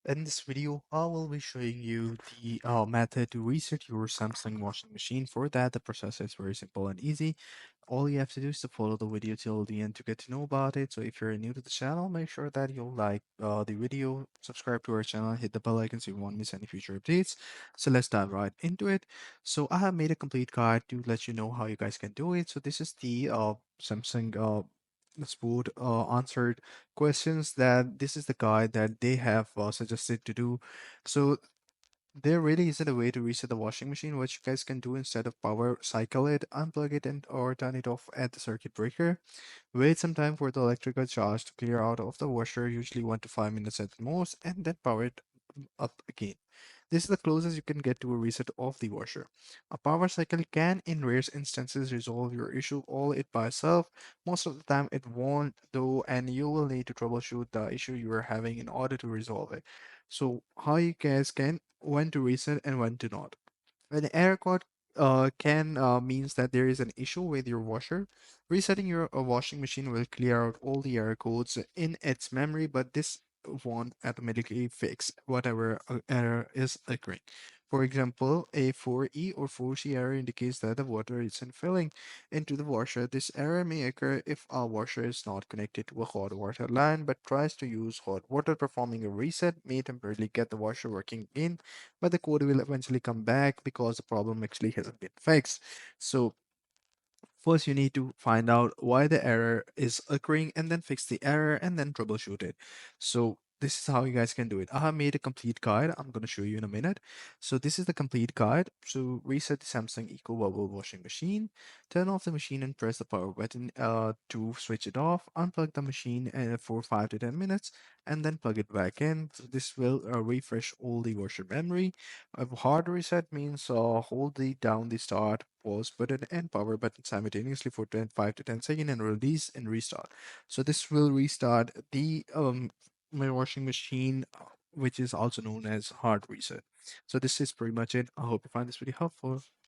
In this video, I will be showing you the method to reset your Samsung washing machine. For that, the process is very simple and easy. All you have to do is to follow the video till the end to get to know about it. So if you're new to the channel, make sure that you'll like the video, subscribe to our channel, hit the bell icon so you won't miss any future updates. So let's dive right into it. So I have made a complete guide to let you know how you guys can do it. So this is the Samsung Spood answered questions that this is the guide that they have suggested to do. So there really isn't a way to reset the washing machine. What you guys can do instead of power cycle it, unplug it and or turn it off at the circuit breaker. Wait some time for the electrical charge to clear out of the washer, usually 1 to 5 minutes at most, and then power it up again. This is the closest you can get to a reset of the washer. A power cycle can, in rare instances, resolve your issue all it by itself. Most of the time, it won't, though, and you will need to troubleshoot the issue you are having in order to resolve it. So, how you guys can when to reset and when to not. An error code can means that there is an issue with your washer. Resetting your washing machine will clear out all the error codes in its memory, but this won't automatically fix whatever error is occurring. For example, a 4E or 4C error indicates that the water isn't filling into the washer. This error may occur if our washer is not connected to a hot water line but tries to use hot water. Performing a reset may temporarily get the washer working again, but the code will eventually come back because the problem actually hasn't been fixed. So first, you need to find out why the error is occurring and then fix the error and then troubleshoot it. So this is how you guys can do it. I have made a complete guide. I'm going to show you in a minute. So this is the complete guide. So reset the Samsung Eco Bubble washing machine. Turn off the machine and press the power button to switch it off. Unplug the machine for 5 to 10 minutes and then plug it back in. So this will refresh all the washer memory. A hard reset means hold down the start, pause button, and power button simultaneously for 5 to 10 seconds and release and restart. So this will restart the my washing machine, which is also known as hard reset. So this is pretty much it. I hope you find this video helpful.